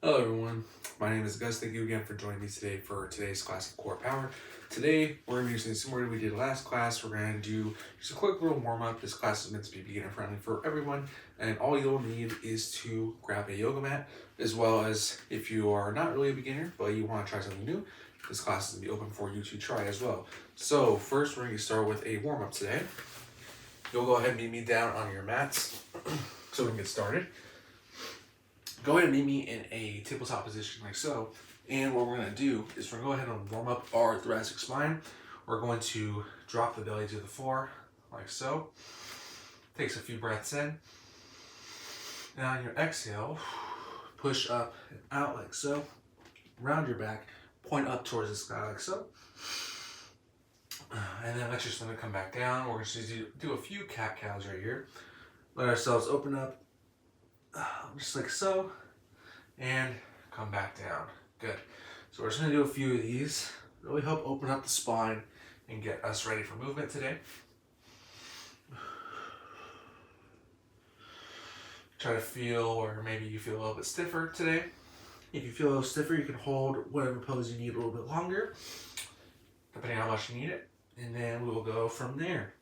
Hello everyone, my name is Gus. Thank you again for joining me today for today's class of core power. Today we're going to be using similar to we did last class. We're going to do just a quick little warm up. This class is meant to be beginner friendly for everyone, and all you'll need is to grab a yoga mat, as well as if you are not really a beginner but you want to try something new, this class is going to be open for you to try as well. So first we're going to start with a warm up today. You'll go ahead and meet me down on your mats so we can get started. Go ahead and meet me in a tabletop position like so. And what we're going to do is we're going to go ahead and warm up our thoracic spine. We're going to drop the belly to the floor like so. Takes a few breaths in. Now on your exhale, push up and out like so. Round your back, point up towards the sky like so. And then let your stomach come back down. We're going to do a few cat-cows right here. Let ourselves open up just like so, and come back down. Good. So we're just going to do a few of these. Really help open up the spine and get us ready for movement today. Try to feel, or maybe you feel a little bit stiffer today. If you feel a little stiffer, you can hold whatever pose you need a little bit longer, depending on how much you need it. And then we'll go from there.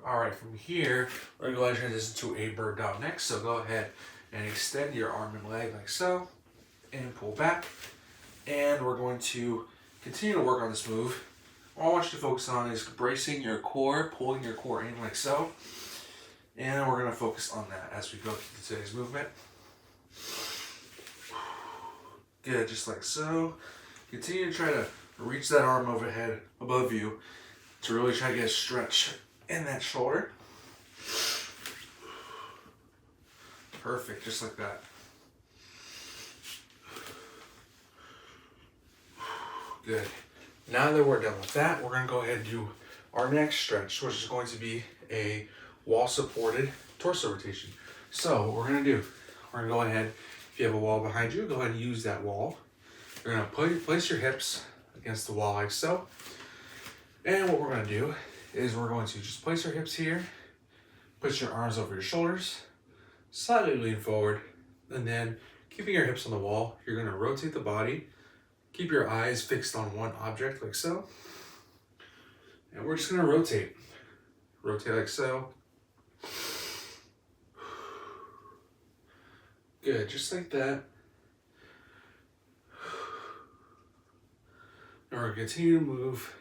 Alright, from here, we're going to go ahead and transition to a bird dog next. So go ahead and extend your arm and leg like so, and pull back. And we're going to continue to work on this move. All I want you to focus on is bracing your core, pulling your core in like so. And we're going to focus on that as we go through today's movement. Good, just like so. Continue to try to reach that arm overhead above you to really try to get a stretch in that shoulder. Perfect, just like that. Good. Now that we're done with that, we're going to go ahead and do our next stretch, which is going to be a wall-supported torso rotation. So what we're going to do, we're going to go ahead, if you have a wall behind you, go ahead and use that wall. You're going to place your hips against the wall like so. And what we're going to do is we're going to just place your hips here, put your arms over your shoulders, slightly lean forward, and then keeping your hips on the wall, you're going to rotate the body, keep your eyes fixed on one object like so, and we're just going to rotate like so. Good, just like that. And we're going to continue to move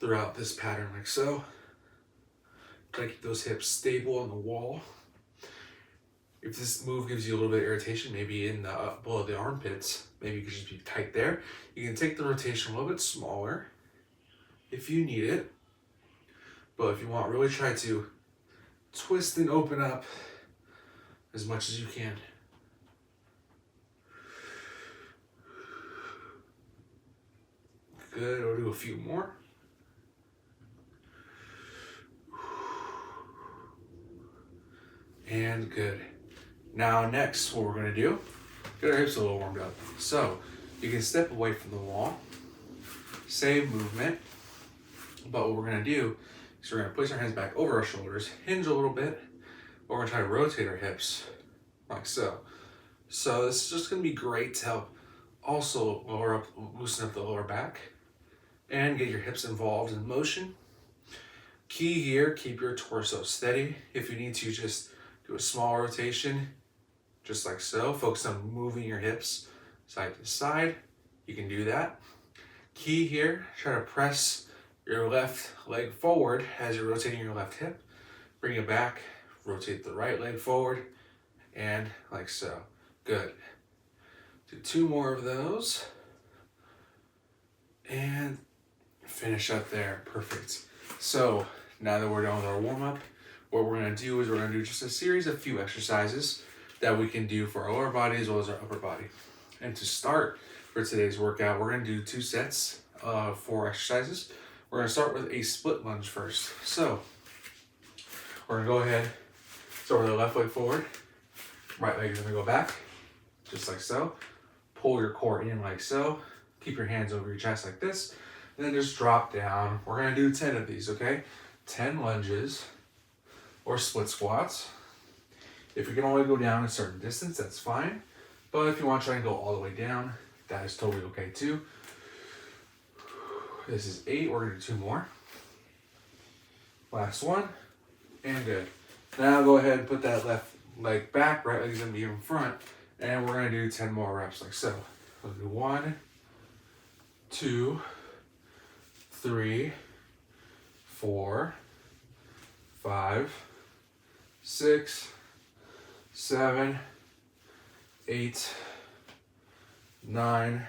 throughout this pattern like so. Try to keep those hips stable on the wall. If this move gives you a little bit of irritation, maybe in the below the armpits, maybe you could just be tight there. You can take the rotation a little bit smaller if you need it. But if you want, really try to twist and open up as much as you can. Good, we'll do a few more. And good. Now next, what we're going to do, get our hips a little warmed up. So you can step away from the wall, same movement, but what we're going to do is we're going to place our hands back over our shoulders, hinge a little bit, but we're going to try to rotate our hips like so. So this is just going to be great to help also loosen up the lower back and get your hips involved in motion. Key here, keep your torso steady. If you need to, just do a small rotation, just like so. Focus on moving your hips side to side. You can do that. Key here, try to press your left leg forward as you're rotating your left hip. Bring it back, rotate the right leg forward, and like so. Good. Do two more of those. And finish up there. Perfect. So now that we're done with our warm-up, what we're going to do is we're going to do just a series of few exercises that we can do for our lower body as well as our upper body. And to start for today's workout, we're going to do 2 sets of 4 exercises. We're going to start with a split lunge first. So we're going to go ahead, start with our left leg forward, right leg is going to go back, just like so. Pull your core in like so. Keep your hands over your chest like this. And then just drop down. We're going to do 10 of these, okay? 10 lunges or split squats. If you can only go down a certain distance, that's fine. But if you want to try and go all the way down, that is totally okay too. This is 8, we're gonna do 2 more. Last one, and good. Now go ahead and put that left leg back, right leg's gonna be in front, and we're gonna do 10 more reps like so. We'll do 1, 2, 3, 4, 5, 6, 7, 8, 9,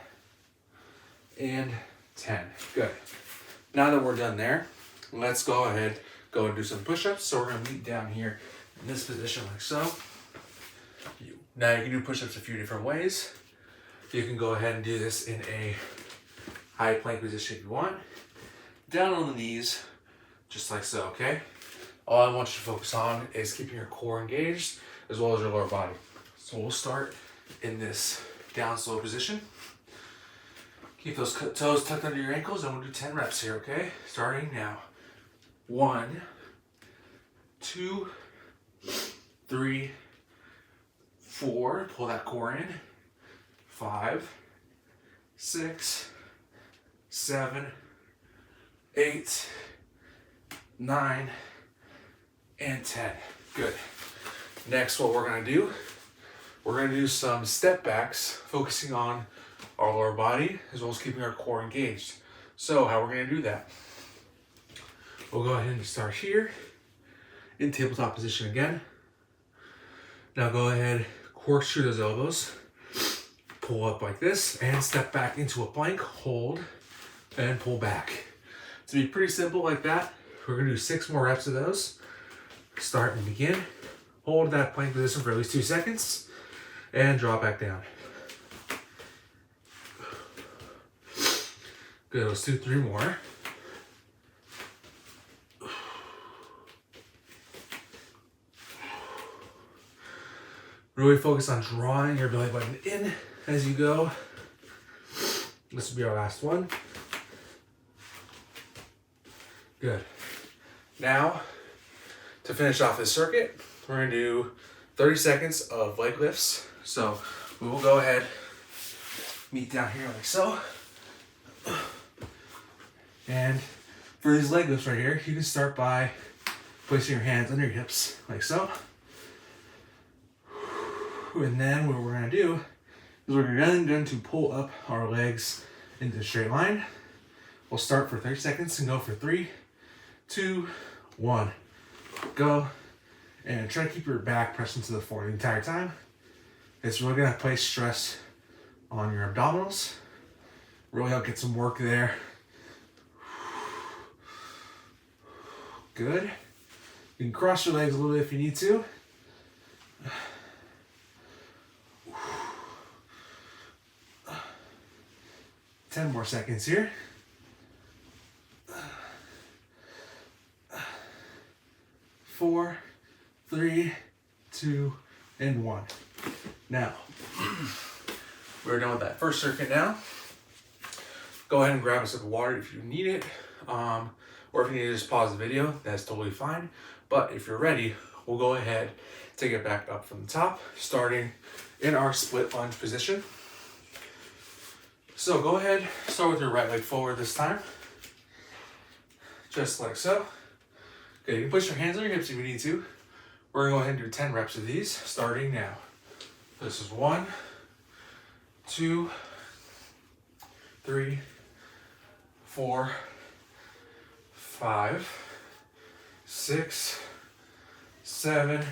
and 10. Good. Now that we're done there, let's go ahead, go and do some push-ups. So we're gonna meet down here in this position like so. Now you can do push-ups a few different ways. You can go ahead and do this in a high plank position if you want. Down on the knees, just like so, okay? All I want you to focus on is keeping your core engaged as well as your lower body. So we'll start in this down slow position. Keep those toes tucked under your ankles and we'll do 10 reps here, okay? Starting now. 1, 2, 3, 4, pull that core in. 5, 6, 7, 8, 9, and 10. Good. Next, what we're gonna do, we're gonna do some step backs, focusing on our lower body, as well as keeping our core engaged. So how we're gonna do that? We'll go ahead and start here, in tabletop position again. Now go ahead, corkscrew those elbows, pull up like this, and step back into a plank, hold, and pull back. To be pretty simple like that, we're gonna do 6 more reps of those. Start and begin. Hold that plank position for at least 2 seconds, and drop back down. Good, let's do 3 more. Really focus on drawing your belly button in as you go. This will be our last one. Good. Now, to finish off this circuit, we're gonna do 30 seconds of leg lifts. So we will go ahead, meet down here like so. And for these leg lifts right here, you can start by placing your hands under your hips like so. And then what we're gonna do is we're going to pull up our legs into a straight line. We'll start for 30 seconds and go for 3, 2, 1. Go. And try to keep your back pressed into the floor the entire time. It's really gonna place stress on your abdominals. Really help get some work there. Good. You can cross your legs a little bit if you need to. 10 more seconds here. 4, 3, 2, and 1. Now, we're done with that first circuit now. Go ahead and grab a sip of water if you need it. Or if you need to just pause the video, that's totally fine. But if you're ready, we'll go ahead, take it back up from the top, starting in our split lunge position. So go ahead, start with your right leg forward this time. Just like so. Okay, you can push your hands on your hips if you need to. We're gonna go ahead and do 10 reps of these, starting now. This is 1, 2, 3, 4, 5, 6, 7,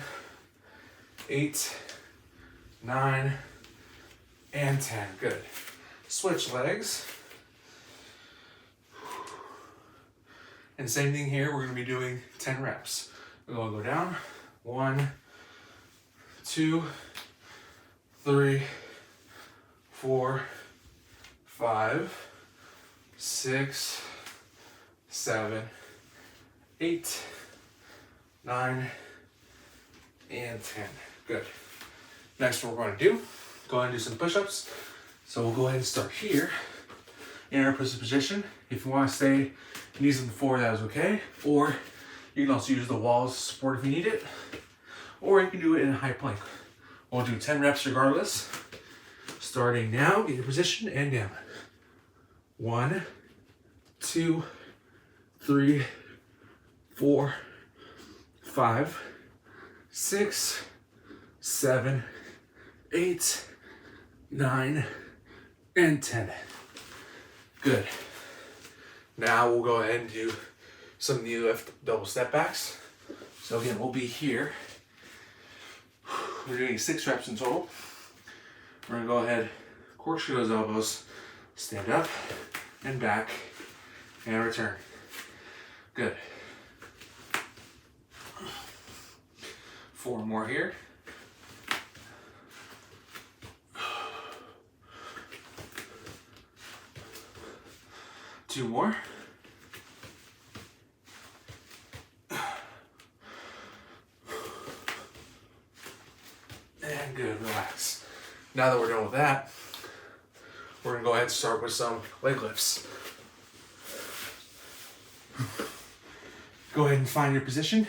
8, 9, and 10. Good. Switch legs. And same thing here, we're gonna be doing 10 reps. We're gonna go down. 1, 2, 3, 4, 5, 6, 7, 8, 9, and 10. Good. Next, what we're going to do, go ahead and do some push-ups. So we'll go ahead and start here in our push-up position. If you want to stay knees on the floor, that is okay. Or you can also use the walls as support if you need it. or you can do it in a high plank. We'll do 10 reps regardless. Starting now, get your position and down. 1, 2, 3, 4, 5, 6, 7, 8, 9, and 10. Good. Now we'll go ahead and do some knee lift double step backs. So again, we'll be here. We're doing 6 reps in total. We're gonna go ahead, corkscrew those elbows, stand up and back, and return. Good. 4 more here. 2 more. And good, relax. Now that we're done with that, we're gonna go ahead and start with some leg lifts. Go ahead and find your position.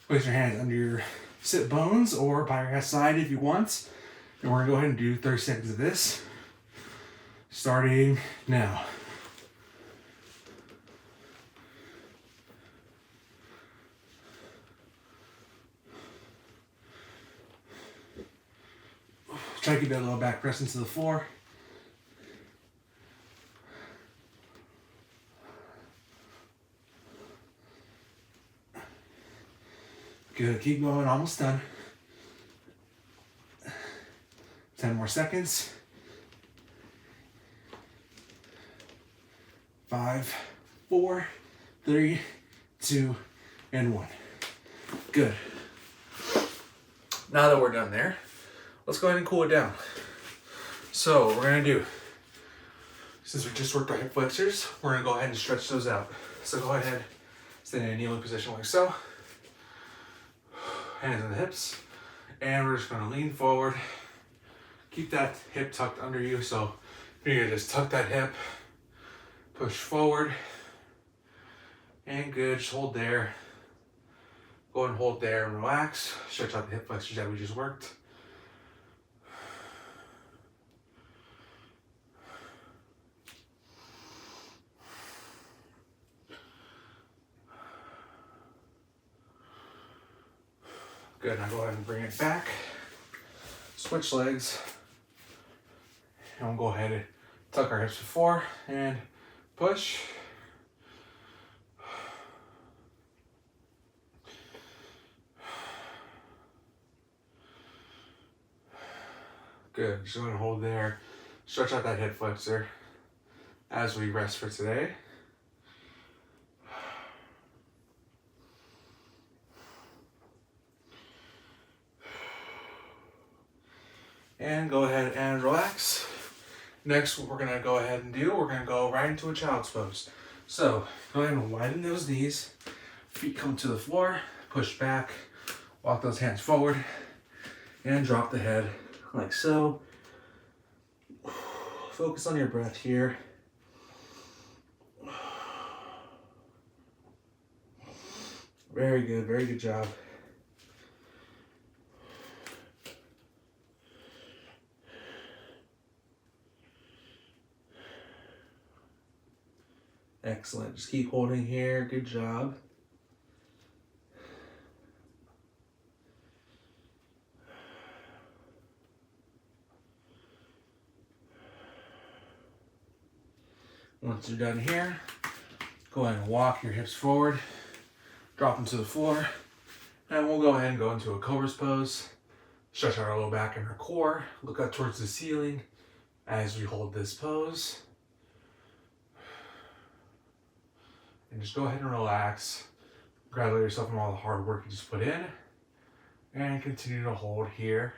Place your hands under your sit bones or by your side if you want. And we're gonna go ahead and do 30 seconds of this, starting now. Try to keep that low back press into the floor. Good, keep going, almost done. 10 more seconds. 5, 4, 3, 2, and 1. Good. Now that we're done there, let's go ahead and cool it down. So what we're gonna do, since we just worked our hip flexors, we're gonna go ahead and stretch those out. So go ahead, stand in a kneeling position like so. Hands on the hips, and we're just gonna lean forward. Keep that hip tucked under you, so you're gonna just tuck that hip, push forward, and good, just hold there. Go and hold there and relax. Stretch out the hip flexors that we just worked. Good, now go ahead and bring it back. Switch legs. And we'll go ahead and tuck our hips before and push. Good, just go ahead and hold there. Stretch out that hip flexor as we rest for today. And go ahead and relax. Next, what we're gonna go ahead and do, we're gonna go right into a child's pose. So, go ahead and widen those knees. Feet come to the floor, push back, walk those hands forward, and drop the head like so. Focus on your breath here. Very good job. Excellent. Just keep holding here. Good job. Once you're done here, go ahead and walk your hips forward, drop them to the floor, and we'll go ahead and go into a cobra's pose. Stretch out our low back and our core. Look up towards the ceiling as we hold this pose. And just go ahead and relax. Graduate yourself from all the hard work you just put in. And continue to hold here.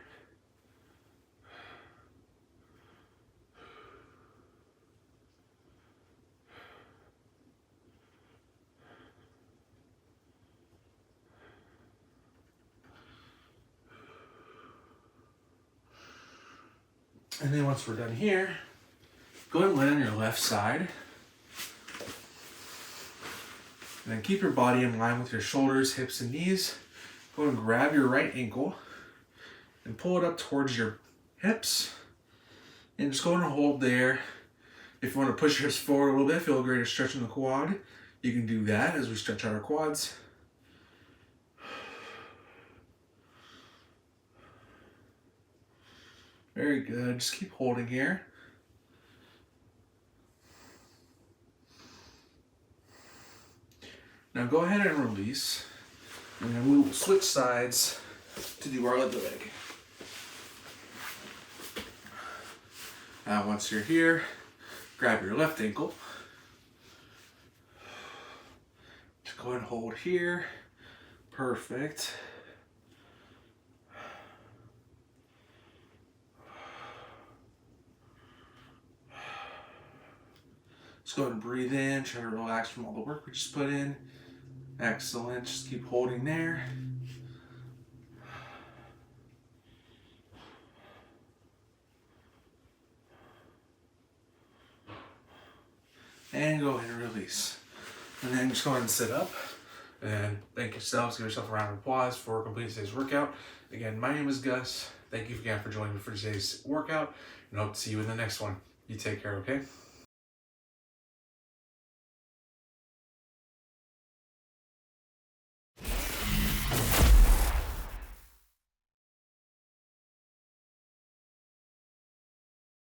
And then once we're done here, go ahead and lay on your left side. And then keep your body in line with your shoulders, hips, and knees. Go and grab your right ankle and pull it up towards your hips. And just go and hold there. If you want to push your hips forward a little bit, feel a greater stretch in the quad, you can do that as we stretch out our quads. Very good. Just keep holding here. Now go ahead and release. And then we will switch sides to do our other leg. Now once you're here, grab your left ankle. Just go ahead and hold here. Perfect. Just go ahead and breathe in. Try to relax from all the work we just put in. Excellent. Just keep holding there. And go ahead and release. And then just go ahead and sit up. And thank yourselves. Give yourself a round of applause for completing today's workout. Again, my name is Gus. Thank you again for joining me for today's workout. And hope to see you in the next one. You take care, okay?